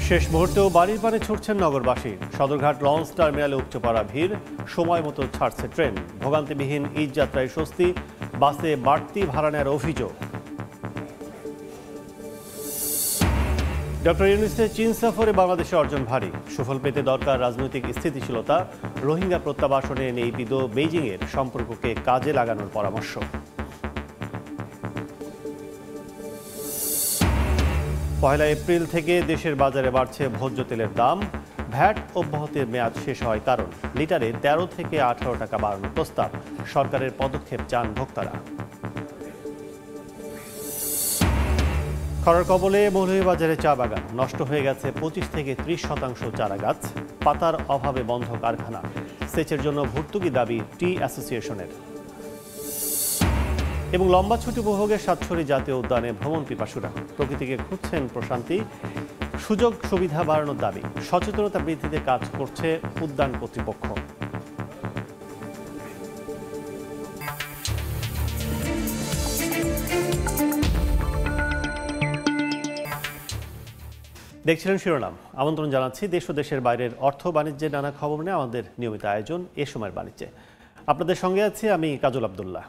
শেষ মুহূর্তেও বাড়ির পানে ছুটছেন নগরবাসী। সদরঘাট লঞ্চ টার্মিনালে উপচে পড়া ভিড়, সময় মতো ছাড়ছে ট্রেন। ভোগান্তিবিহীন ঈদ যাত্রায় স্বস্তি, বাসে বাড়তি ভাড়া নেওয়ার অভিযোগ। ডক্টর ইউনূসের চীন সফরে বাংলাদেশে অর্জন ভারী, সুফল পেতে দরকার রাজনৈতিক স্থিতিশীলতা। রোহিঙ্গা প্রত্যাবাসনে নেইপিদ বেইজিংয়ের সম্পর্ককে কাজে লাগানোর পরামর্শ। পয়লা এপ্রিল থেকে দেশের বাজারে বাড়ছে ভোজ্য তেলের দাম। ভ্যাট অব্যাহতির মেয়াদ শেষ হয় কারণ লিটারে 13 থেকে 18 টাকা বাড়ানোর প্রস্তাব। সরকারের পদক্ষেপ চান ভোক্তারা। খরার কবলে মৌলভীবাজারে চা বাগান, নষ্ট হয়ে গেছে 25 থেকে 30% চারা গাছ। পাতার অভাবে বন্ধ কারখানা, সেচের জন্য ভর্তুকি দাবি টি অ্যাসোসিয়েশনের। এবং লম্বা ছুটি উপভোগের সাতছড়ি জাতীয় উদ্যানে ভ্রমণ পিপাসুরা প্রকৃতিকে খুঁজছেন প্রশান্তি। সুযোগ সুবিধা বাড়ানোর দাবি, সচেতনতা বৃদ্ধিতে কাজ করছে উদ্যান কর্তৃপক্ষ। দেখছিলেন শিরোনাম। আমন্ত্রণ জানাচ্ছি দেশ ও দেশের বাইরের অর্থ বাণিজ্যের নানা খবর নিয়ে আমাদের নিয়মিত আয়োজন এ সময়ের বাণিজ্যে। আপনাদের সঙ্গে আছি আমি কাজল আব্দুল্লাহ।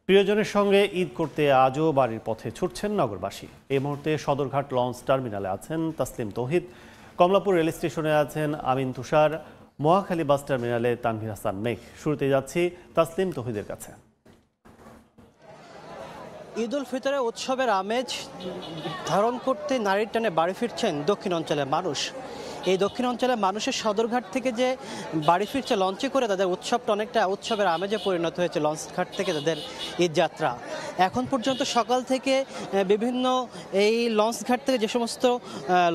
প্রিয়জনের সঙ্গে ঈদ করতে আজও বাড়ির পথে ছুটছেন নগরবাসী। এই মুহূর্তে সদরঘাট লঞ্চ টার্মিনালে আছেন তাসলিম তৌহিদ, কমলাপুর রেল স্টেশনে আছেন আমিন তুষার, মহাখালী বাস টার্মিনালে তানভীর হাসান মেঘ। শুরুতে যাচ্ছি তাসলিম তৌহিদের কাছে। ঈদ উল ফিতরের উৎসবের আমেজ ধারণ করতে নারীর টানে বাড়ি ফিরছেন দক্ষিণ অঞ্চলের মানুষ। এই দক্ষিণ অঞ্চলের মানুষের সদরঘাট থেকে যে বাড়ি ফিরছে লঞ্চে করে, তাদের উৎসবটা অনেকটা উৎসবের আমেজে পরিণত হয়েছে। লঞ্চঘাট থেকে তাদের ঈদ যাত্রা এখন পর্যন্ত সকাল থেকে বিভিন্ন এই লঞ্চঘাট থেকে যে সমস্ত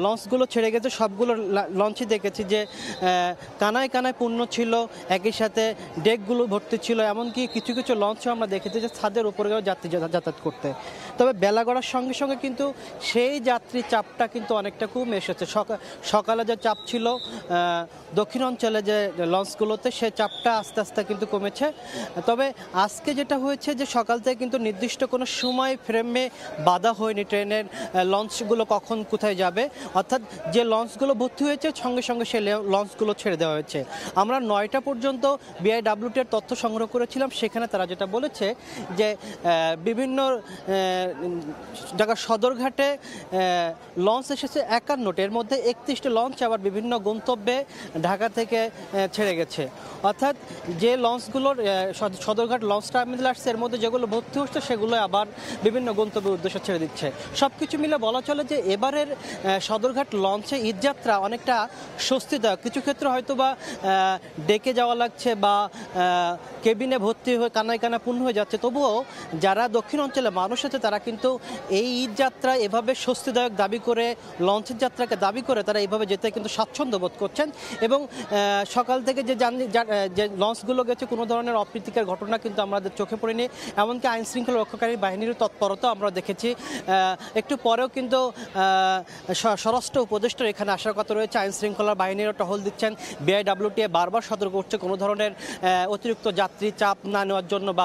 লঞ্চগুলো ছেড়ে গেছে সবগুলো লঞ্চই দেখেছি যে কানায় কানায় পূর্ণ ছিল, একই সাথে ডেকগুলো ভর্তি ছিল। এমনকি কিছু কিছু লঞ্চও আমরা দেখেছি যে ছাদের উপরে যাত্রী যাতায়াত করতে। তবে বেলা গড়ার সঙ্গে সঙ্গে কিন্তু সেই যাত্রী চাপটা কিন্তু অনেকটা কমে এসেছে। সকালে যে চাপ ছিল দক্ষিণ অঞ্চলে যে লঞ্চগুলোতে, সে চাপটা আস্তে আস্তে কিন্তু কমেছে। তবে আজকে যেটা হয়েছে যে সকাল থেকে কিন্তু নির্দিষ্ট কোনো সময় ফ্রেমে বাধা হয়নি ট্রেনের লঞ্চগুলো কখন কোথায় যাবে, অর্থাৎ যে লঞ্চগুলো ভর্তি হয়েছে সঙ্গে সঙ্গে সেই লঞ্চগুলো ছেড়ে দেওয়া হয়েছে। আমরা 9টা পর্যন্ত বিআইডব্লিউটির তথ্য সংগ্রহ করেছিলাম, সেখানে তারা যেটা বলেছে যে বিভিন্ন ঢাকা সদরঘাটে লঞ্চ এসেছে 51টি, এর মধ্যে 31টি লঞ্চ আবার বিভিন্ন গন্তব্যে ঢাকা থেকে ছেড়ে গেছে। অর্থাৎ যে লঞ্চগুলোর সদরঘাট লঞ্চ টার্মিনাল আসছে এর মধ্যে যেগুলো ভর্তি হচ্ছে সেগুলো আবার বিভিন্ন গন্তব্যের উদ্দেশ্যে ছেড়ে দিচ্ছে। সব কিছু মিলে বলা চলে যে এবারের সদরঘাট লঞ্চে ঈদযাত্রা অনেকটা স্বস্তিদায়ক। কিছু ক্ষেত্রে হয়তো বা ডেকে যাওয়া লাগছে বা কেবিনে ভর্তি হয়ে কানায় কানা পূর্ণ হয়ে যাচ্ছে, তবুও যারা দক্ষিণ অঞ্চলে মানুষ আছে তারা কিন্তু এই ঈদযাত্রা এভাবে স্বস্তিদায়ক দাবি করে, লঞ্চের যাত্রাকে দাবি করে তারা এইভাবে যেতে কিন্তু স্বাচ্ছন্দ্য বোধ করছেন। এবং সকাল থেকে যে লঞ্চগুলো গেছে কোনো ধরনের অপ্রীতিকর ঘটনা কিন্তু আমাদের চোখে পড়েনি। এমনকি আইন শৃঙ্খলা রক্ষাকারী বাহিনীর তৎপরতা আমরা দেখেছি। একটু পরেও কিন্তু স্বরাষ্ট্র উপদেষ্টার এখানে আসার কথা রয়েছে। আইন শৃঙ্খলা বাহিনীরও টহল দিচ্ছেন। বিআইডব্লিউটিএ বারবার সতর্ক করছে কোনো ধরনের অতিরিক্ত যাত্রী চাপ না নেওয়ার জন্য বা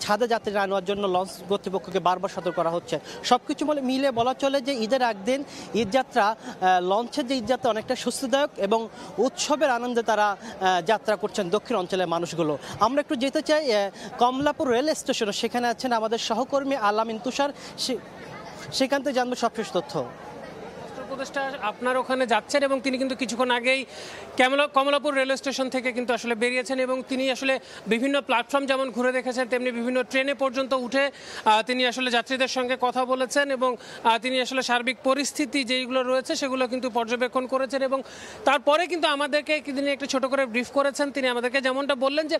ছাদে যাত্রী না নেওয়ার জন্য লঞ্চ কর্তৃপক্ষকে বারবার সতর্ক করা হচ্ছে। সব কিছু মিলে বলা চলে যে ঈদের একদিন ঈদযাত্রা, লঞ্চের যে ঈদযাত্রা অনেকটা স্বস্তিদায়ক এবং উৎসবের আনন্দে তারা যাত্রা করছেন দক্ষিণ অঞ্চলের মানুষগুলো। আমরা একটু যেতে চাই কমলাপুর রেল স্টেশনে, সেখানে আছেন আমাদের সহকর্মী আমিন তুষার, সেখান থেকে জানবো সবশেষ তথ্য। উপদেষ্টা আপনার ওখানে যাচ্ছেন এবং তিনি কিন্তু কিছুক্ষণ আগেই কমলাপুর রেল স্টেশন থেকে কিন্তু আসলে বেরিয়েছেন এবং তিনি আসলে বিভিন্ন প্ল্যাটফর্ম যেমন ঘুরে দেখেছেন তেমনি বিভিন্ন ট্রেনে পর্যন্ত উঠে তিনি আসলে যাত্রীদের সঙ্গে কথা বলেছেন এবং তিনি আসলে সার্বিক পরিস্থিতি যেইগুলো রয়েছে সেগুলো কিন্তু পর্যবেক্ষণ করেছেন এবং তারপরে কিন্তু আমাদেরকে তিনি একটু ছোট করে ব্রিফ করেছেন। তিনি আমাদেরকে যেমনটা বললেন যে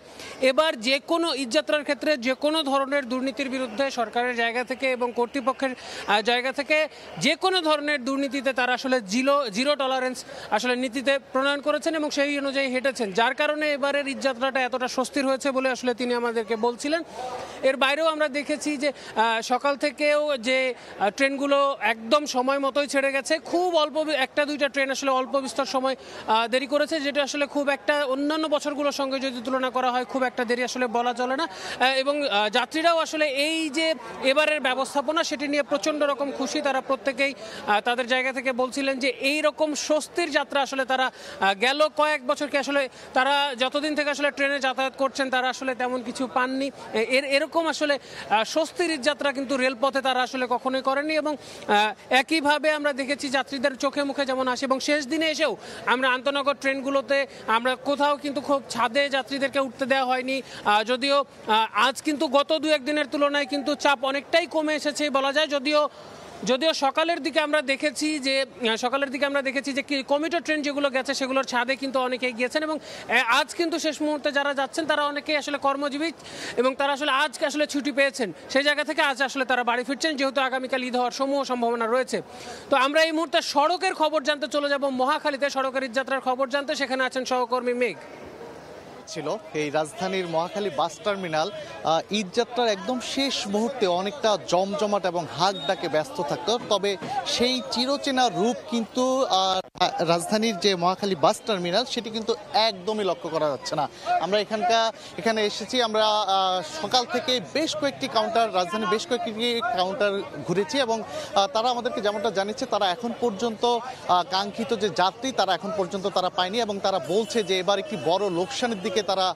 এবার যে কোনো ঈদযাত্রার ক্ষেত্রে যে কোনো ধরনের দুর্নীতির বিরুদ্ধে সরকারের জায়গা থেকে এবং কর্তৃপক্ষের জায়গা থেকে যে কোনো ধরনের দুর্নীতিতে তারা আসলে জিরো টলারেন্স আসলে নীতিতে প্রণয়ন করেছেন এবং সেই অনুযায়ী হেঁটেছেন, যার কারণে এবারের ঈদযাত্রাটা এতটা স্বস্তির হয়েছে বলে আসলে তিনি আমাদেরকে বলছিলেন। এর বাইরেও আমরা দেখেছি যে সকাল থেকেও যে ট্রেনগুলো একদম সময় মতোই ছেড়ে গেছে। খুব অল্প একটা দুইটা ট্রেন আসলে অল্প বিস্তর সময় দেরি করেছে, যেটা আসলে খুব একটা অন্যান্য বছরগুলোর সঙ্গে যদি তুলনা করা হয় খুব একটা দেরি আসলে বলা চলে না। এবং যাত্রীরাও আসলে এই যে এবারের ব্যবস্থাপনা সেটি নিয়ে প্রচণ্ড রকম খুশি। তারা প্রত্যেকেই তাদের জায়গা থেকে বলছিলেন যে এই রকম স্বস্তির যাত্রা আসলে তারা গেল কয়েক বছরকে আসলে তারা যতদিন থেকে আসলে ট্রেনে যাতায়াত করছেন তারা আসলে তেমন কিছু পাননি। এরকম আসলে স্বস্তির যাত্রা কিন্তু রেলপথে তারা আসলে কখনোই করেনি। এবং একইভাবে আমরা দেখেছি যাত্রীদের চোখে মুখে যেমন আসে, এবং শেষ দিনে এসেও আমরা আন্তনগর ট্রেনগুলোতে আমরা কোথাও কিন্তু খুব ছাদে যাত্রীদেরকে উঠতে দেওয়া হয়নি। যদিও আজ কিন্তু গত 2-1 দিনের তুলনায় কিন্তু চাপ অনেকটাই কমে এসেছে বলা যায়। যদিও সকালের দিকে আমরা দেখেছি যে কমিউটার ট্রেন যেগুলো গেছে সেগুলোর ছাদে কিন্তু অনেকেই গিয়েছেন, এবং আজ কিন্তু শেষ মুহূর্তে যারা যাচ্ছেন তারা অনেকেই আসলে কর্মজীবী এবং তারা আসলে আজকে আসলে ছুটি পেয়েছেন, সেই জায়গা থেকে আজ আসলে তারা বাড়ি ফিরছেন, যেহেতু আগামীকাল ঈদ হওয়ার সমূহ সম্ভাবনা রয়েছে। তো আমরা এই মুহূর্তে সড়কের খবর জানতে চলে যাব মহাখালীতে, সড়কের ঈদযাত্রার খবর জানতে। সেখানে আছেন সহকর্মী মেঘ। ছিল এই রাজধানীর মহাখালী বাস টার্মিনাল ঈদযাত্রার একদম শেষ মুহূর্তে অনেকটা জমজমাট এবং হাক ডাকে ব্যস্ত থাকতো, তবে সেই চিরচেনা রূপ কিন্তু রাজধানীর যে মহাখালী বাস টার্মিনাল সেটি কিন্তু একদমই লক্ষ্য করা যাচ্ছে না। আমরা এখানে এসেছি, আমরা সকাল থেকে বেশ কয়েকটি কাউন্টার, রাজধানীর বেশ কয়েকটি কাউন্টার ঘুরেছি এবং তারা আমাদেরকে যেমনটা জানিয়েছে তারা এখন পর্যন্ত কাঙ্ক্ষিত যে যাত্রী তারা এখন পর্যন্ত তারা পায়নি, এবং তারা বলছে যে এবার একটি বড় লোকসানের দিকে তারা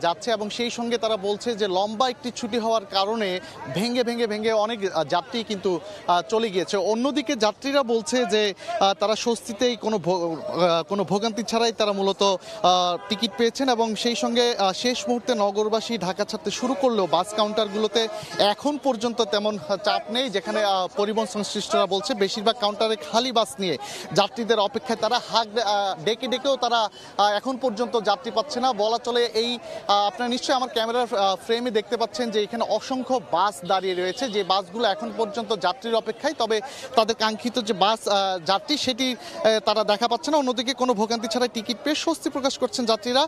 যাচ্ছে, এবং সেই সঙ্গে তারা বলছে যে লম্বা একটি ছুটি হওয়ার কারণে ভেঙে অনেক যাত্রী কিন্তু চলে গিয়েছে। অন্যদিকে যাত্রীরা বলছে যে তারা স্বস্তিতেই কোনো ভোগান্তি ছাড়াই তারা মূলত টিকিট পেয়েছেন, এবং সেই সঙ্গে শেষ মুহূর্তে নগরবাসী ঢাকা ছাড়তে শুরু করলেও বাস কাউন্টারগুলোতে এখন পর্যন্ত তেমন চাপ নেই, যেখানে পরিবহন সংশ্লিষ্টরা বলছে বেশিরভাগ কাউন্টারে খালি বাস নিয়ে যাত্রীদের অপেক্ষায় তারা হাক ডেকেও তারা এখন পর্যন্ত যাত্রী পাচ্ছে না বলা চলে। এই আপনারা নিশ্চয়ই আমার ক্যামেরার ফ্রেমে দেখতে পাচ্ছেন যে এখানে অসংখ্য বাস দাঁড়িয়ে রয়েছে, যে বাসগুলো এখন পর্যন্ত যাত্রীর অপেক্ষায়, তবে তাদের কাঙ্ক্ষিত যে বাস যাত্রী সেটি তারা দেখা পাচ্ছে না। অন্যদিকে কোনো ভোগান্তি ছাড়াই টিকিট পেয়ে স্বস্তি প্রকাশ করছেন যাত্রীরা।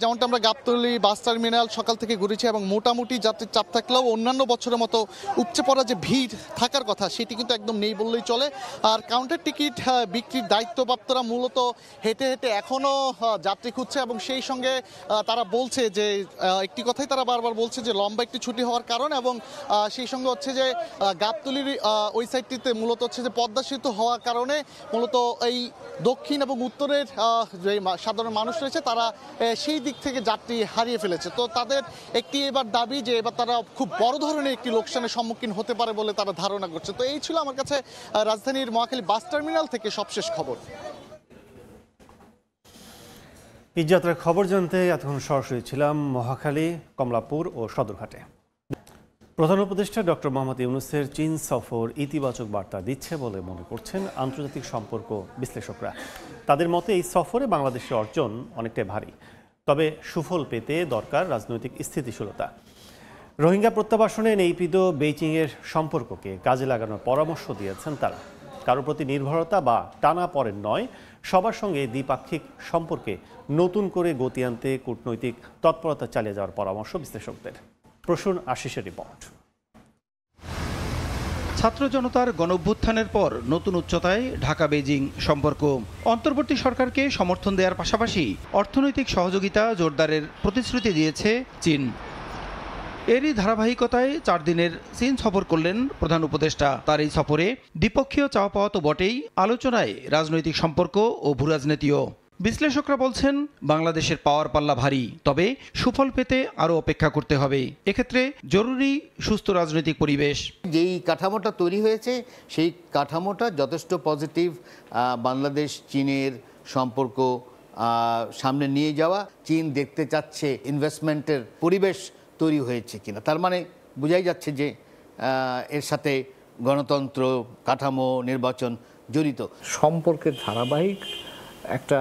যেমনটা আমরা গাবতলী বাস টার্মিনাল সকাল থেকে ঘুরেছি, এবং মোটামুটি যাত্রীর চাপ থাকলেও অন্যান্য বছরের মতো উপচে পড়া যে ভিড় থাকার কথা সেটি কিন্তু একদম নেই বললেই চলে। আর কাউন্টার টিকিট বিক্রির দায়িত্বপ্রাপ্তরা মূলত হেঁটে এখনও যাত্রী খুঁজছে, এবং সেই সঙ্গে তারা বলছে যে একটি কথাই তারা বারবার বলছে যে লম্বা একটি ছুটি হওয়ার কারণ, এবং সেই সঙ্গে হচ্ছে যে গাবতলীর ওই সাইডটিতে মূলত হচ্ছে যে পদ্মা সেতু হওয়ার কারণে মূলত এই দক্ষিণ এবং উত্তরের যে সাধারণ মানুষ রয়েছে তারা সেই দিক থেকে যাত্রী হারিয়ে ফেলেছে। তো তাদের একটি এবার দাবি যে এবার তারা খুব বড় ধরনের একটি লোকসানের সম্মুখীন হতে পারে বলে তারা ধারণা করছে। তো এই ছিল আমার কাছে রাজধানীর মহাখালী বাস টার্মিনাল থেকে সবশেষ খবর। ঈদযাত্রার খবর জানতে এতক্ষণ সরাসরি ছিলাম মহাখালী, কমলাপুর ও সদরঘাটে। প্রধান উপদেষ্টা ডক্টর মোহাম্মদ ইউনূসের চীন সফর ইতিবাচক বার্তা দিচ্ছে বলে মনে করছেন আন্তর্জাতিক সম্পর্ক বিশ্লেষকরা। তাদের মতে এই সফরে বাংলাদেশের অর্জন অনেকটাই ভারী, তবে সুফল পেতে দরকার রাজনৈতিক স্থিতিশীলতা। রোহিঙ্গা প্রত্যাবাসনে নেইপিদো বেইজিংয়ের সম্পর্ককে কাজে লাগানোর পরামর্শ দিয়েছেন তারা। কারো প্রতি নির্ভরতা বা টানাপড়েন নয়, সবার সঙ্গে দ্বিপাক্ষিক সম্পর্কে নতুন করে গতি আনতে কূটনৈতিক তৎপরতা চালিয়ে যাওয়ার পরামর্শ বিশ্লেষকদের। প্রসূন আশিসের রিপোর্ট। ছাত্র জনতার গণঅভ্যুত্থানের পর নতুন উচ্চতায় ঢাকা বেইজিং সম্পর্ক। অন্তর্বর্তী সরকারকে সমর্থন দেওয়ার পাশাপাশি অর্থনৈতিক সহযোগিতা জোরদারের প্রতিশ্রুতি দিয়েছে চীন। এরই ধারাবাহিকতায় 4 দিনের চীন সফর করলেন প্রধান উপদেষ্টা। তার এই সফরে দ্বিপক্ষীয় চাওয়া পাওয়া তো বটেই, আলোচনায় রাজনৈতিক সম্পর্ক ও ভূরাজনীতিও। বিশ্লেষকরা বলছেন বাংলাদেশের পাওয়ার পাল্লা ভারী, তবে সুফল পেতে আরও অপেক্ষা করতে হবে। এক্ষেত্রে জরুরি সুস্থ রাজনৈতিক পরিবেশ। যেই কাঠামোটা তৈরি হয়েছে সেই কাঠামোটা যথেষ্ট পজিটিভ। বাংলাদেশ চীনের সম্পর্ক সামনে নিয়ে যাওয়া, চীন দেখতে চাচ্ছে ইনভেস্টমেন্টের পরিবেশ তৈরি হয়েছে কিনা, তার মানে বোঝাই যাচ্ছে যে এর সাথে গণতন্ত্র, কাঠামো, নির্বাচন জড়িত। সম্পর্কের ধারাবাহিক একটা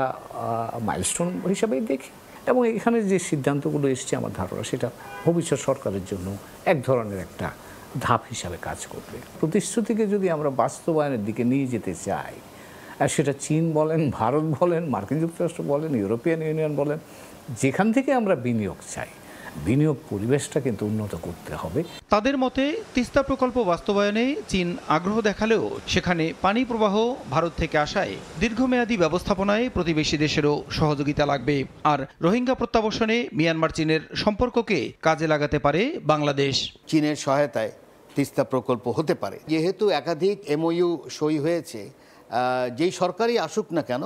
মাইলস্টোন হিসাবেই দেখি, এবং এখানে যে সিদ্ধান্তগুলো এসছে আমার ধারণা সেটা ভবিষ্যৎ সরকারের জন্য এক ধরনের একটা ধাপ হিসাবে কাজ করবে। প্রতিশ্রুতিকে যদি আমরা বাস্তবায়নের দিকে নিয়ে যেতে চাই, আর সেটা চীন বলেন, ভারত বলেন, মার্কিন যুক্তরাষ্ট্র বলেন, ইউরোপিয়ান ইউনিয়ন বলেন, যেখান থেকে আমরা বিনিয়োগ চাই, বিনিয়োগ পরিবেশটা কিন্তু উন্নত করতে হবে। তাদের মতে তিস্তা প্রকল্প বাস্তবায়নে চীন আগ্রহ দেখালেও সেখানে পানি প্রবাহ ভারত থেকে আসায় দীর্ঘমেয়াদী ব্যবস্থাপনায় প্রতিবেশী দেশেরও সহযোগিতা লাগবে। আর রোহিঙ্গা প্রত্যাবাসনে মিয়ানমার চীনের সম্পর্ককে কাজে লাগাতে পারে বাংলাদেশ। চীনের সহায়তায় তিস্তা প্রকল্প হতে পারে। যেহেতু একাধিক MOU সই হয়েছে, যেই সরকারই আসুক না কেন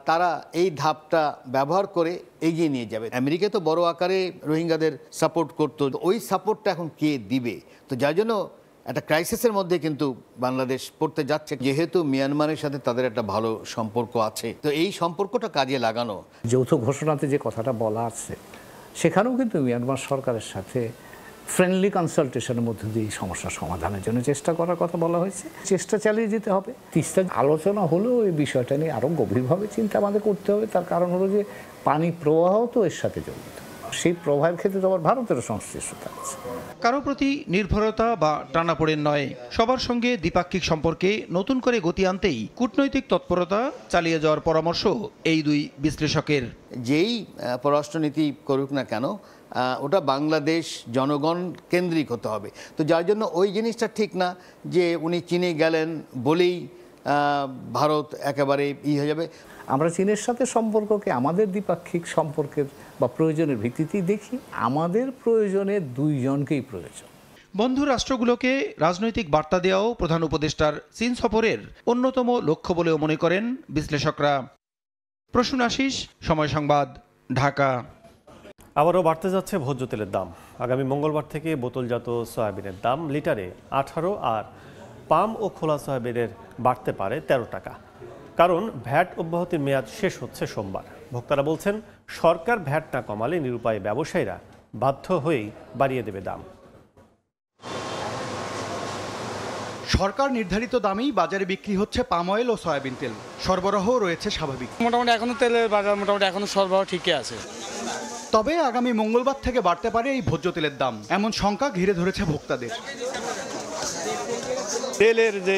তারা এই ধাপটা ব্যবহার করে এগিয়ে নিয়ে যাবে। আমেরিকা তো বড় আকারে রোহিঙ্গাদের সাপোর্ট করতো, ওই সাপোর্টটা এখন কে দিবে? তো যার জন্য একটা ক্রাইসিসের মধ্যে কিন্তু বাংলাদেশ পড়তে যাচ্ছে, যেহেতু মিয়ানমারের সাথে তাদের একটা ভালো সম্পর্ক আছে। তো এই সম্পর্কটা কাজে লাগানো, যৌথ ঘোষণাতে যে কথাটা বলা আছে সেখানেও কিন্তু মিয়ানমার সরকারের সাথে ফ্রেন্ডলি কনসালটেশনের মধ্যে দিয়ে এই সমস্যা সমাধানের জন্য চেষ্টা করার কথা বলা হয়েছে। চেষ্টা চালিয়ে যেতে হবে। তিস্তা আলোচনা হলেও এই বিষয়টা নিয়ে আরও গভীরভাবে চিন্তা আমাদের করতে হবে। তার কারণ হলো যে পানি প্রবাহ তো এর সাথে জড়িত, সেই প্রবাহের ক্ষেত্রে তো আবার ভারতেরও সংশ্লিষ্টতা আছে। কারো প্রতি নির্ভরতা বা টানাপোড়েন নয়, সবার সঙ্গে দ্বিপাক্ষিক সম্পর্কে নতুন করে গতি আনতেই কূটনৈতিক তৎপরতা চালিয়ে যাওয়ার পরামর্শ এই দুই বিশ্লেষকের। যেই পররাষ্ট্রনীতি করুক না কেন ওটা বাংলাদেশ জনগণ কেন্দ্রিক হতে হবে। তো যার জন্য ওই জিনিসটা ঠিক না যে উনি চীনে গেলেন বলেই ভারত একেবারে হয়ে যাবে। আমরা চীনের সাথে সম্পর্ককে আমাদের দ্বিপাক্ষিক সম্পর্কের বা প্রয়োজনের ভিত্তিতেই দেখি। আমাদের প্রয়োজনে দুইজনকেই প্রয়োজন। বন্ধু রাষ্ট্রগুলোকে রাজনৈতিক বার্তা দেওয়াও প্রধান উপদেষ্টার চীন সফরের অন্যতম লক্ষ্য বলেও মনে করেন বিশ্লেষকরা। প্রসূন আশিস, সময় সংবাদ, ঢাকা। আবারও বাড়তে যাচ্ছে ভোজ্য তেলের দাম। আগামী মঙ্গলবার থেকে বোতলজাত সয়াবিনের দাম লিটারে 18 আর পাম ও খোলা সয়াবিনের বাড়তে পারে 13 টাকা। কারণ ভ্যাট অব্যাহতির মেয়াদ শেষ হচ্ছে সোমবার। ভোক্তারা বলছেন সরকার ভ্যাট না কমালে নিরুপায় ব্যবসায়ীরা বাধ্য হয়েই বাড়িয়ে দেবে দাম। সরকার নির্ধারিত দামেই বাজারে বিক্রি হচ্ছে পাম অয়েল ও সয়াবিন তেল, সরবরাহ রয়েছে স্বাভাবিক। মোটামুটি এখনো তেলের বাজার মোটামুটি এখনো সরবরাহ ঠিকই আছে। তবে আগামী মঙ্গলবার থেকে বাড়তে পারে এই ভোজ্য তেলের দাম, এমন শঙ্কা ঘিরে ধরেছে ভোক্তাদের। তেলের যে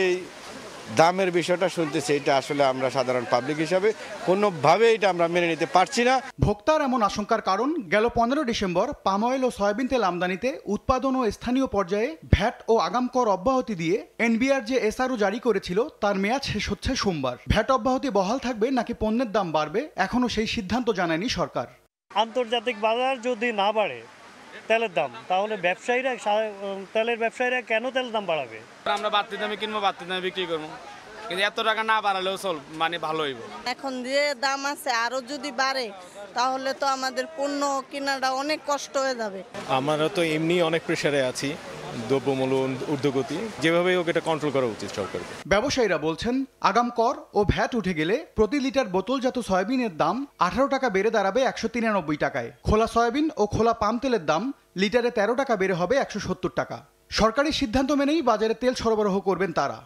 দামের বিষয়টা শুনতেছে, এটা আসলে আমরা সাধারণ পাবলিক হিসাবে কোনোভাবে এটা আমরা মেনে নিতে পারছি না। ভোক্তার এমন আশঙ্কার কারণ গেল 15 ডিসেম্বর পাম অয়েল ও সয়াবিন তেল আমদানিতে উৎপাদন ও স্থানীয় পর্যায়ে ভ্যাট ও আগাম কর অব্যাহতি দিয়ে এনবিআর যে এসআরও জারি করেছিল তার মেয়াদ শেষ হচ্ছে সোমবার। ভ্যাট অব্যাহতি বহাল থাকবে নাকি পণ্যের দাম বাড়বে, এখনও সেই সিদ্ধান্ত জানায়নি সরকার। আন্তর্জাতিক বাজার যদি না বাড়ে তেলের দাম, তাহলে ব্যবসায়ীরা তেলের ব্যবসায়ীরা কেন তেলের দাম বাড়াবে? আমরা বাড়তি দামে কিনবো, বাড়তি দামে বিক্রি করবো, কিন্তু এত টাকা না বাড়ালেও মানে ভালো হইব। এখন যে দাম আছে আরো যদি বাড়ে তাহলে তো আমাদের পণ্য কেনাটা অনেক কষ্ট হয়ে যাবে। আমরা তো এমনি অনেক প্রেসারে আছি, দ্রব্যমূল্য ঊর্ধ্বগতি, যেভাবে হোক এটা কন্ট্রোল করা উচিত সরকারকে। ব্যবসায়ীরা বলছেন আগাম কর ও ভ্যাট উঠে গেলে প্রতি লিটার বোতলজাত সয়াবিনের দাম 18 টাকা বেড়ে দাঁড়াবে 193 টাকায়। খোলা সয়াবিন ও খোলা পাম তেলের দাম লিটারে 13 টাকা বেড়ে হবে 170 টাকা। সরকারি সিদ্ধান্ত মেনেই বাজারে তেল সরবরাহ করবেন তারা।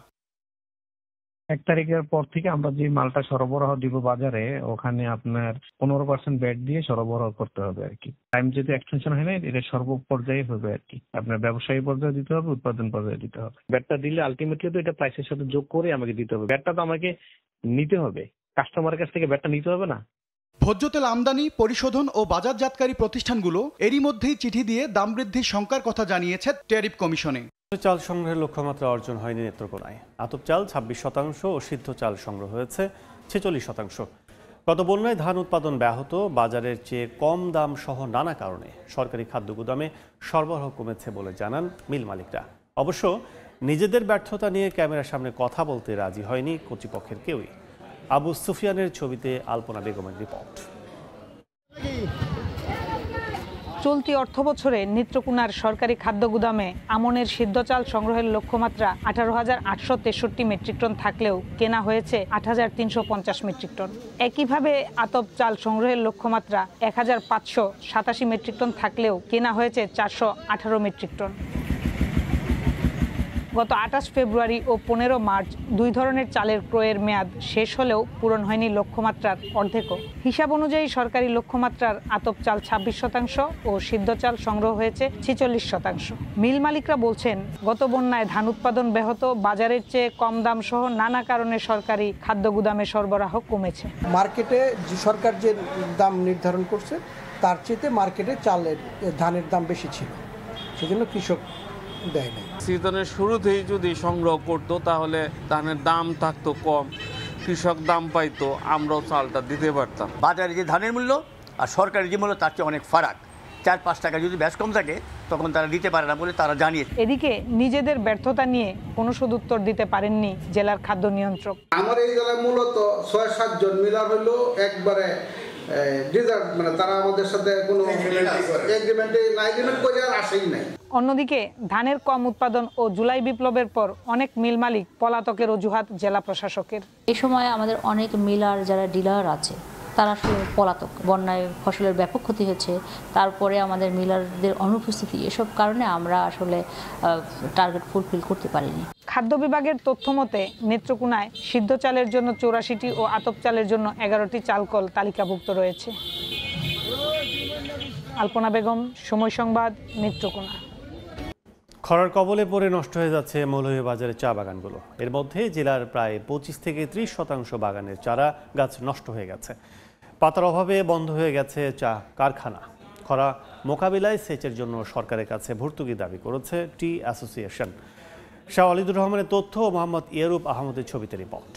1 তারিখের পর থেকে আমরা যে মালটা সরবরাহ দিব বাজারে, ওখানে আপনার 15% ভ্যাট দিয়ে সরবরাহ করতে হবে আর কি। টাইম যদি এক্সটেনশন হয় না, এটা সর্বপর্যায়ে হবে আর কি। আপনার ব্যবসায়ী পর্যায়ে দিতে হবে, উৎপাদন পর্যায়ে দিতে হবে। ভ্যাটটা দিলে আলটিমেটলি তো এটা প্রাইসের সাথে যোগ করে আমাকে দিতে হবে। ভ্যাটটা তো আমাকে নিতে হবে, কাস্টমারের কাছ থেকে ভ্যাটটা নিতে হবে না। ভোজ্য তেল আমদানি, পরিশোধন ও বাজারজাতকারী প্রতিষ্ঠানগুলো এরই মধ্যেই চিঠি দিয়ে দাম বৃদ্ধির শঙ্কার কথা জানিয়েছে ট্যারিফ কমিশনে। চাল সংগ্রহের লক্ষ্যমাত্রা অর্জন হয়নি নেত্রকোনায়। আতপ চাল 26% ও সিদ্ধ চাল সংগ্রহ হয়েছে 46%। গত বন্যায় ধান উৎপাদন ব্যাহত, বাজারের চেয়ে কম দাম সহ নানা কারণে সরকারি খাদ্য গুদামে সরবরাহ কমেছে বলে জানান মিল মালিকরা। অবশ্য নিজেদের ব্যর্থতা নিয়ে ক্যামেরার সামনে কথা বলতে রাজি হয়নি কর্তৃপক্ষের কেউই। আবু সুফিয়ানের ছবিতে আলপনা বেগমের রিপোর্ট। চলতি অর্থবছরে নেত্রকোনার সরকারি খাদ্য গুদামে আমনের সিদ্ধ চাল সংগ্রহের লক্ষ্যমাত্রা 18,863 মেট্রিক টন থাকলেও কেনা হয়েছে 8,350 মেট্রিক টন। একইভাবে আতপ চাল সংগ্রহের লক্ষ্যমাত্রা 1,587 মেট্রিক টন থাকলেও কেনা হয়েছে 418 মেট্রিক টন। গত 28 ফেব্রুয়ারি ও 15 মার্চ দুই ধরনের চালের ক্রয়ের মেয়াদ শেষ হলেও পূরণ হয়নি লক্ষ্যমাত্রার অর্ধেকও। হিসাব অনুযায়ী সরকারি লক্ষ্যমাত্রার আতপ চাল 26% ও সিদ্ধ চাল সংগ্রহ হয়েছে 46%। মিল মালিকরা বলছেন গত বন্যায় ধান উৎপাদন ব্যাহত, বাজারের চেয়ে কম দাম সহ নানা কারণে সরকারি খাদ্য গুদামে সরবরাহ কমেছে। মার্কেটে যে সরকার যে দাম নির্ধারণ করছে তার চেয়ে মার্কেটে চালের ধানের দাম বেশি ছিল, সেজন্য কৃষক দেয় না। সিজনের শুরুতেই যদি সংগ্রহ করতো তাহলে ধানের দাম থাকতো কম, কৃষক দাম পাইতো, আমরাও চালটা দিতে পারতাম। বাজারে যে ধানের মূল্য আর সরকারি যে মূল্য তার চেয়ে অনেক ফারাক, 4-5 টাকা যদি ব্যাস কম থাকে তখন তারা দিতে পারে না বলে তারা জানিয়েছে। এদিকে নিজেদের ব্যর্থতা নিয়ে কোনো সদুত্তর দিতে পারেননি জেলার খাদ্য নিয়ন্ত্রক। আমার এই জেলায় মূলত 6-7 জন মিলার হলো একবারে ডিজার্ট, মানে তারা আমাদের সাথে কোনো এগ্রিমেন্ট করে আর আসেই নাই। অন্যদিকে ধানের কম উৎপাদন ও জুলাই বিপ্লবের পর অনেক মিল মালিক পলাতকের অজুহাত জেলা প্রশাসকের। এই সময় আমাদের অনেক মিলার যারা ডিলার আছে তারা আসলে পলাতক। বন্যায় ফসলের ব্যাপক ক্ষতি হয়েছে, তারপরে আমাদের মিলারদের অনুপস্থিতি, এসব কারণে আমরা আসলে টার্গেট ফুলফিল করতে পারিনি। খাদ্য বিভাগের তথ্য মতে নেত্রকোনায় সিদ্ধ চালের জন্য 84টি ও আতপ চালের জন্য 11টি চালকল তালিকাভুক্ত রয়েছে। আলপনা বেগম, সময় সংবাদ, নেত্রকোনা। খরার কবলে পড়ে নষ্ট হয়ে যাচ্ছে মৌলভীবাজারের চা বাগানগুলো। এর মধ্যে জেলার প্রায় 25 থেকে 30% বাগানের চারা গাছ নষ্ট হয়ে গেছে। পাতার অভাবে বন্ধ হয়ে গেছে চা কারখানা। খরা মোকাবিলায় সেচের জন্য সরকারের কাছে ভর্তুকি দাবি করেছে টি অ্যাসোসিয়েশন। শাহ ওয়ালিদুর রহমানের তথ্য ও মোহাম্মদ ইয়ারুব আহমদের ছবিতে রিপোর্ট।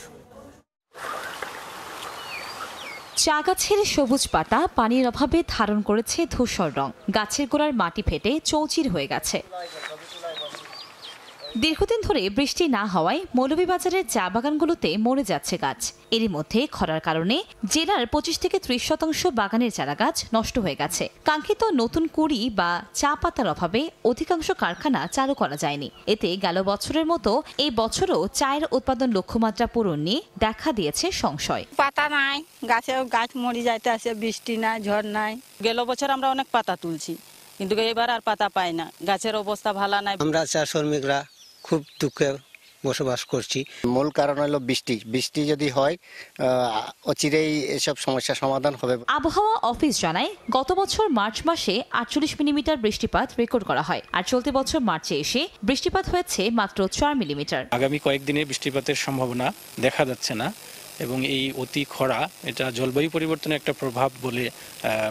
চা গাছের সবুজ পাতা পানির অভাবে ধারণ করেছে ধূসর রং। গাছের গোড়ার মাটি ফেটে চৌচির হয়ে গেছে। দীর্ঘদিন ধরে বৃষ্টি না হওয়ায় মৌলভীবাজারের চা বাগানগুলোতে মরে যাচ্ছে গাছ। এরই মধ্যে খরার কারণে জেলার 25 থেকে 30% বাগানের চারা গাছ নষ্ট হয়ে গেছে। কাঙ্ক্ষিত নতুন কুড়ি বা চা পাতার অভাবে অধিকাংশ কারখানা চালু করা যায়নি। এতে গেল বছরের মতো এই বছরও চায়ের উৎপাদন লক্ষ্যমাত্রা পূরণ নিয়ে দেখা দিয়েছে সংশয়। পাতা নাই, গাছ মরে যাইতে আছে, বৃষ্টি নাই, ঝড় নাই। গেল বছর আমরা অনেক পাতা তুলছি, কিন্তু এবার আর পাতা পাই না। গাছের অবস্থা ভালো নাই। আমরা চা শ্রমিকরা খুব দুঃখে বসবাস করছি। মূল কারণ হলো বৃষ্টি যদি হয় অচিরেই এসব সমস্যার সমাধান হবে। আবহাওয়া অফিস জানায় গত বছর মার্চ মাসে 48 মিলিমিটার বৃষ্টিপাত রেকর্ড করা হয়, আর চলতি বছর মার্চে এসে বৃষ্টিপাত হয়েছে মাত্র 4 মিলিমিটার। আগামী কয়েকদিনে বৃষ্টিপাতের সম্ভাবনা দেখা যাচ্ছে না এবং এই অতি খরা এটা জলবায়ু পরিবর্তনের একটা প্রভাব বলে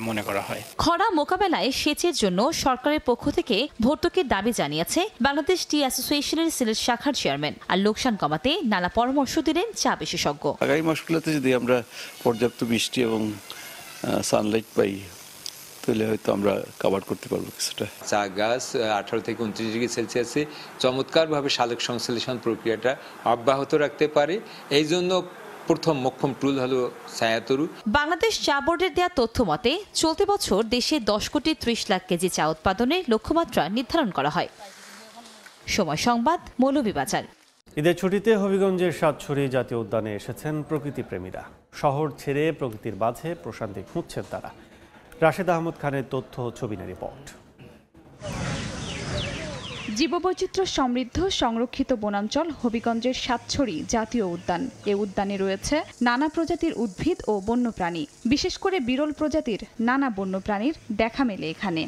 মনে করা হয়। খরা মোকাবেলায় সেচের জন্য সরকারের পক্ষ থেকে ভর্তুকির দাবি জানিয়েছে বাংলাদেশ টি অ্যাসোসিয়েশনের সিলেট শাখার চেয়ারম্যান। আর লোকসান কমাতে নানা পরামর্শ দিলেন চা বিশেষজ্ঞ। আগামী মাসগুলোতে যদি আমরা পর্যাপ্ত বৃষ্টি এবং সানলাইট পাই তাহলে হয়তো আমরা কভার করতে পারবো কিছুটা। চা গাছ 18 থেকে 29 ডিগ্রি সেলসিয়াসে চমৎকারভাবে সালোক সংশ্লেষণ প্রক্রিয়াটা অব্যাহত রাখতে পারে। এই জন্য প্রথম মোক্ষম টুল হলো ছায়াতরু। বাংলাদেশ চা বোর্ডের দেয়া তথ্য মতে চলতি বছর দেশে 10 কোটি 30 লাখ কেজি চা উৎপাদনের লক্ষ্যমাত্রা নির্ধারণ করা হয়। সময় সংবাদ, মৌলভীবাজার। ঈদের ছুটিতে হবিগঞ্জের সাতছড়ি জাতীয় উদ্যানে এসেছেন প্রকৃতিপ্রেমীরা। শহর ছেড়ে প্রকৃতির মাঝে প্রশান্তি খুঁজছেন তারা। রাশেদ আহমদ খানের তথ্য, ছবি নিয়ে রিপোর্ট। জীববৈচিত্র্য সমৃদ্ধ সংরক্ষিত বনাঞ্চল হবিগঞ্জের সাতছড়ি জাতীয় উদ্যান। এ উদ্যানে রয়েছে নানা প্রজাতির উদ্ভিদ ও বন্যপ্রাণী। বিশেষ করে বিরল প্রজাতির নানা বন্যপ্রাণীর দেখা মেলে এখানে।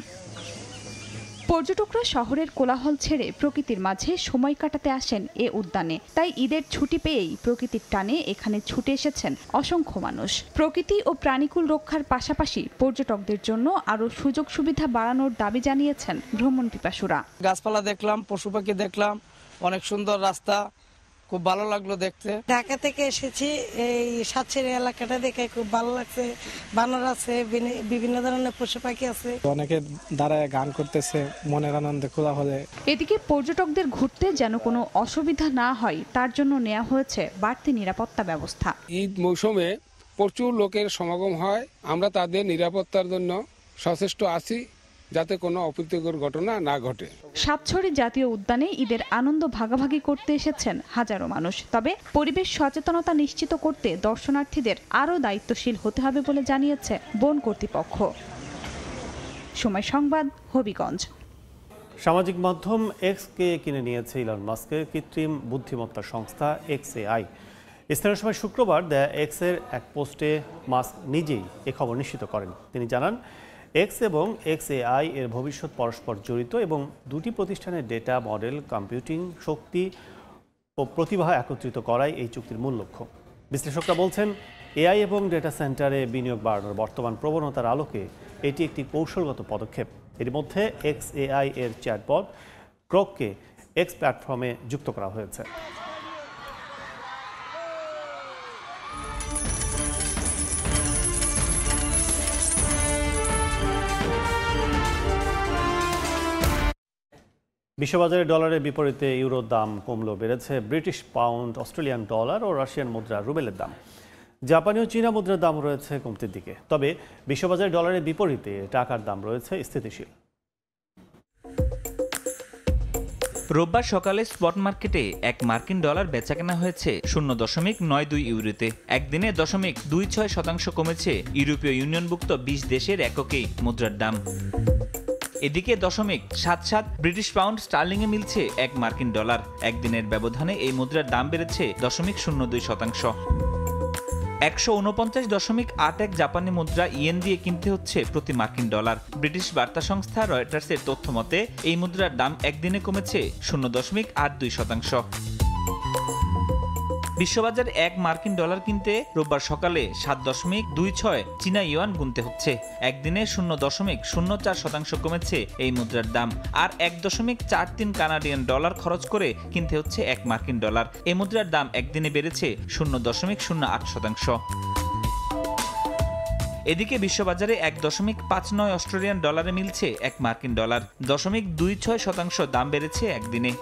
পর্যটকরা শহরের কোলাহল ছেড়ে প্রকৃতির মাঝে সময় কাটাতে আসেন এ উদ্যানে। তাই ঈদের ছুটি পেয়েই প্রকৃতির টানে এখানে ছুটে এসেছেন অসংখ্য মানুষ। প্রকৃতি ও প্রাণীকুল রক্ষার পাশাপাশি পর্যটকদের জন্য আরও সুযোগ সুবিধা বাড়ানোর দাবি জানিয়েছেন ভ্রমণ পিপাসুরা। গাছপালা দেখলাম, পশু পাখি দেখলাম, অনেক সুন্দর রাস্তা, খুব ভালো লাগলো দেখতে। ঢাকা থেকে এসেছি, এই সাতছড়ি এলাকাটা দেখে খুব ভালো লাগছে। বানর আছে, বিভিন্ন ধরনের পশু পাখি আছে। অনেকে দাঁড়ায় গান করতেছে, মনের আনন্দে খোলা হলে। এদিকে পর্যটকদের ঘুরতে যেন কোনো অসুবিধা না হয় তার জন্য নেওয়া হয়েছে বাড়তি নিরাপত্তা ব্যবস্থা। ঈদ মৌসুমে প্রচুর লোকের সমাগম হয়, আমরা তাদের নিরাপত্তার জন্য সচেষ্ট আছি যাতে কোনো অপ্রীতিকর ঘটনা না ঘটে। সাতছড়ি জাতীয় উদ্যানে ঈদের আনন্দ ভাগাভাগি করতে এসেছেন হাজারো মানুষ। তবে পরিবেশ সচেতনতা নিশ্চিত করতে দর্শনার্থীদের আরও দায়িত্বশীল হতে হবে বলে জানিয়েছে বন কর্তৃপক্ষ। সময় সংবাদ, হবিগঞ্জ। সামাজিক মাধ্যম এক্সকে কিনে নিয়েছে ইলন মাস্কের কৃত্রিম বুদ্ধিমত্তা সংস্থা XAI। স্থানীয় সময় শুক্রবার দ্য এক্সের এক পোস্টে মাস্ক নিজেই এ খবর নিশ্চিত করেন। তিনি জানান, এক্স এবং XAI এর ভবিষ্যৎ পরস্পর জড়িত এবং দুটি প্রতিষ্ঠানের ডেটা, মডেল, কম্পিউটিং শক্তি ও প্রতিভা একত্রিত করাই এই চুক্তির মূল লক্ষ্য। বিশ্লেষকরা বলছেন, এআই এবং ডেটা সেন্টারে বিনিয়োগ বাড়ানোর বর্তমান প্রবণতার আলোকে এটি একটি কৌশলগত পদক্ষেপ। এর মধ্যে XAI এর চ্যাটবট গ্রককে এক্স প্ল্যাটফর্মে যুক্ত করা হয়েছে। বিশ্ববাজারে ডলারের বিপরীতে ইউরোর দাম কমলেও বেড়েছে ব্রিটিশ পাউন্ড, অস্ট্রেলিয়ান ডলার ও রাশিয়ান মুদ্রা রুবেলের দাম। জাপানি ও চীনা মুদ্রার দাম রয়েছে কমতির দিকে, তবে বিশ্ববাজারে ডলারের বিপরীতে টাকার দাম রয়েছে স্থিতিশীল। রোববার সকালে স্পট মার্কেটে এক মার্কিন ডলার বেচাকেনা হয়েছে 0.92 ইউরোতে। একদিনে 0.26% কমেছে ইউরোপীয় ইউনিয়নভুক্ত 20 দেশের এককেই মুদ্রার দাম। এদিকে 0.77 ব্রিটিশ পাউন্ড স্টার্লিংয়ে মিলছে এক মার্কিন ডলার। একদিনের ব্যবধানে এই মুদ্রার দাম বেড়েছে 0.02%। 149.81 জাপানি মুদ্রা ইয়েন দিয়ে কিনতে হচ্ছে প্রতি মার্কিন ডলার। ব্রিটিশ বার্তা সংস্থা রয়টার্সের তথ্য মতে এই মুদ্রার দাম একদিনে কমেছে 0.82%। বিশ্ববাজারে এক মার্কিন ডলার কিনতে রোববার সকালে 7.26 চীনা ইউয়ান গুনতে হচ্ছে। একদিনে 0.04% কমেছে এই মুদ্রার দাম। আর 1.43 কানাডিয়ান ডলার খরচ করে কিনতে হচ্ছে এক মার্কিন ডলার। এই মুদ্রার দাম একদিনে বেড়েছে 0.08%। এদিকে বিশ্ববাজারে 1.59 অস্ট্রেলিয়ান ডলারে মিলছে এক মার্কিন ডলার। 0.26% দাম বেড়েছে একদিনে।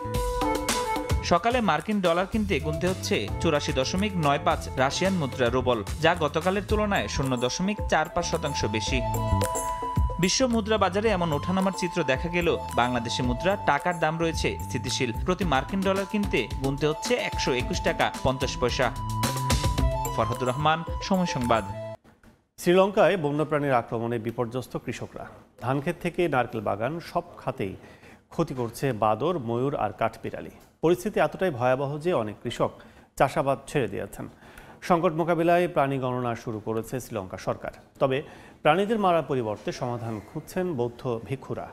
সকালে মার্কিন ডলার কিনতে গুনতে হচ্ছে 84.95 রাশিয়ান মুদ্রা রুবল, যা গতকালের তুলনায় 0.45% বেশি। বিশ্ব মুদ্রা বাজারে এমন ওঠানামার চিত্র দেখা গেল বাংলাদেশি মুদ্রা টাকার দাম রয়েছে স্থিতিশীল। প্রতি মার্কিন ডলার কিনতে গুনতে হচ্ছে 121 টাকা 50 পয়সা। ফরহাদুর রহমান, সময় সংবাদ। শ্রীলঙ্কায় বন্যপ্রাণীর আক্রমণে বিপর্যস্ত কৃষকরা। ধানক্ষেত থেকে নারকেল বাগান সব খাতেই ক্ষতি করছে বাদর, ময়ূর আর কাঠবিড়ালি। পরিস্থিতি এতটাই ভয়াবহ যে অনেক কৃষক চাষাবাদ ছেড়ে দিয়েছেন। সংকট মোকাবিলায় প্রাণী গণনা শুরু করেছে শ্রীলঙ্কা সরকার। তবে প্রাণীদের মারার পরিবর্তে সমাধান খুঁজছেন বৌদ্ধ ভিক্ষুরা।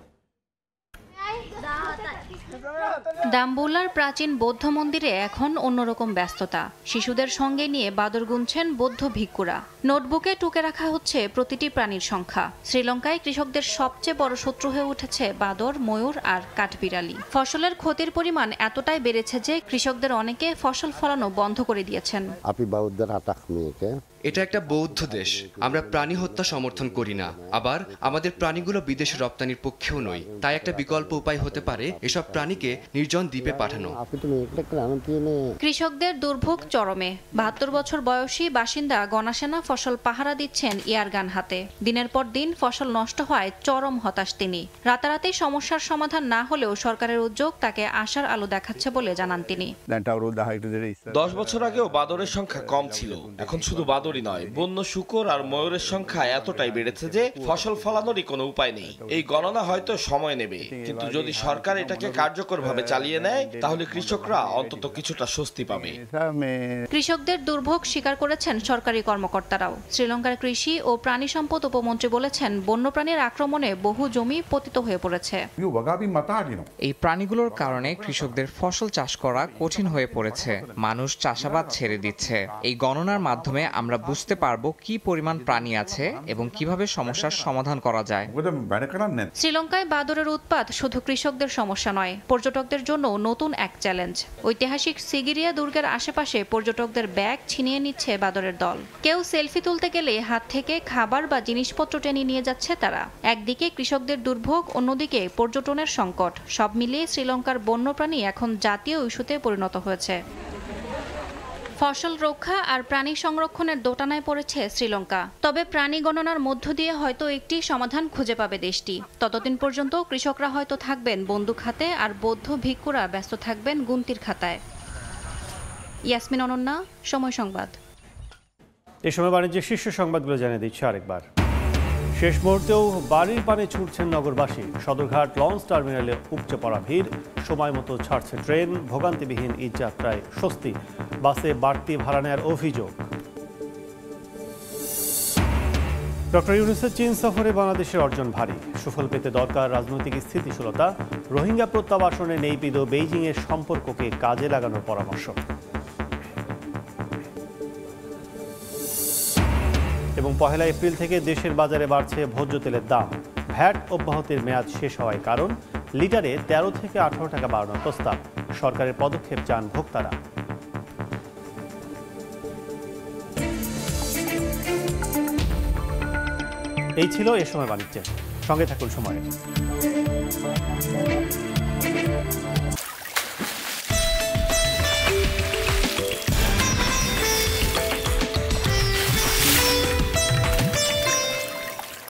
ডাম্বুলার প্রাচীন বৌদ্ধ মন্দিরে এখন অন্যরকম ব্যস্ততা। শিশুদের সঙ্গে নিয়ে বাদর গুনছেন বৌদ্ধ ভিক্ষুরা। নোটবুকে টুকে রাখা হচ্ছে প্রতিটি প্রাণীর সংখ্যা। শ্রীলঙ্কায় কৃষকদের সবচেয়ে বড় শত্রু হয়ে উঠেছে বাদর, ময়ূর আর কাঠবিড়ালি। ফসলের ক্ষতির পরিমাণ এতটাই বেড়েছে যে কৃষকদের অনেকে ফসল ফলানো বন্ধ করে দিয়েছেন। এটা একটা বৌদ্ধ দেশ। আমরা প্রাণী হত্যা সমর্থন করি না, আবার আমাদের প্রাণীগুলো বিদেশে রপ্তানির পক্ষেও নই। তাই একটা বিকল্প উপায় হতে পারে এসব প্রাণীকে নির্জন দ্বীপে পাঠানো। কৃষকদের দুর্ভোগ চরমে। 72 বছর বয়সী বাসিন্দা গণাসেনা ফসল পাহারা দিচ্ছেন এয়ারগান হাতে। দিনের পর দিন ফসল নষ্ট হয়, চরম হতাশ তিনি। রাতারাতি সমস্যার সমাধান না হলেও সরকারের উদ্যোগ তাকে আশার আলো দেখাচ্ছে বলে জানান তিনি। 10 বছর আগেও বাদরের সংখ্যা কম ছিল। এখন শুধু বাদরই নয়, বন্য শূকর আর ময়ূরের সংখ্যা এতটাই বেড়েছে যে ফসল ফলানোরই কোনো উপায় নেই। এই গণনা হয়তো সময় নেবে, কিন্তু যদি সরকার এটাকে কার্যকরভাবে চালিয়ে নেয় তাহলে কৃষকরা অন্তত কিছুটা স্বস্তি পাবে। কৃষকদের দুর্ভোগ স্বীকার করেছেন সরকারি কর্মকর্তারাও। শ্রীলঙ্কার কৃষি ও প্রাণী সম্পদ উপমন্ত্রী বলেছেন, বন্যপ্রাণীর আক্রমণে বহু জমি পতিত হয়ে পড়েছে। এই প্রাণীগুলোর কারণে কৃষকদের ফসল চাষ করা কঠিন হয়ে পড়েছে। মানুষ চাষাবাদ ছেড়ে দিচ্ছে। এই গণনার মাধ্যমে আমরা বুঝতে পারবো কি পরিমাণ প্রাণী আছে এবং কিভাবে সমস্যার সমাধান করা যায়। শ্রীলঙ্কায় বাদরের উৎপাত শুধু কৃষকদের সমস্যা নয়, পর্যটকদের জন্য নতুন এক চ্যালেঞ্জ। ঐতিহাসিক সিগিরিয়া দুর্গের আশেপাশে পর্যটকদের ব্যাগ ছিনিয়ে নিচ্ছে বাদরের দল। কেউ সেলফি তুলতে গেলে হাত থেকে খাবার বা জিনিসপত্র টেনে নিয়ে যাচ্ছে তারা। একদিকে কৃষকদের দুর্ভোগ, অন্যদিকে পর্যটনের সংকট। সব মিলিয়ে শ্রীলঙ্কার বন্যপ্রাণী এখন জাতীয় ইস্যুতে পরিণত হয়েছে। ফসল রক্ষা আর প্রাণী সংরক্ষণের দোটানায় পড়েছে শ্রীলঙ্কা। তবে প্রাণী গণনার মধ্য দিয়ে হয়তো একটি সমাধান খুঁজে পাবে দেশটি। ততদিন পর্যন্ত কৃষকরা হয়তো থাকবেন বন্দুক হাতে আর বৌদ্ধ ভিক্ষুরা ব্যস্ত থাকবেন গুনতির খাতায়। ইয়াসমিন অনন্যা, সময় সংবাদ। এই সময় বাণিজ্যের শীর্ষ সংবাদগুলো জানিয়ে দিচ্ছে আরেকবার। শেষ মুহূর্তেও বাড়ির পানে ছুটছেন নগরবাসী। সদরঘাট লঞ্চ টার্মিনালে উপচে পড়া ভিড়। সময় মতো ছাড়ছে ট্রেন। ভোগান্তিবিহীন ঈদ যাত্রায় স্বস্তি। বাসে বাড়তি ভাড়া নেওয়ার অভিযোগ। ডক্টর ইউনূসের চীন সফরে বাংলাদেশের অর্জন ভারী। সুফল পেতে দরকার রাজনৈতিক স্থিতিশীলতা। রোহিঙ্গা প্রত্যাবাসনে নেইপিদো বেইজিংয়ের সম্পর্ককে কাজে লাগানোর পরামর্শ। এবং 1 এপ্রিল থেকে দেশের বাজারে বাড়ছে ভোজ্য তেলের দাম। ভ্যাট অব্যাহতির মেয়াদ শেষ হওয়ার কারণ লিটারে 13 থেকে 18 টাকা বাড়ানোর প্রস্তাব। সরকারের পদক্ষেপ চান ভোক্তারা। এই ছিল এ সময় বাণিজ্যে। সঙ্গে থাকুন সময়ে।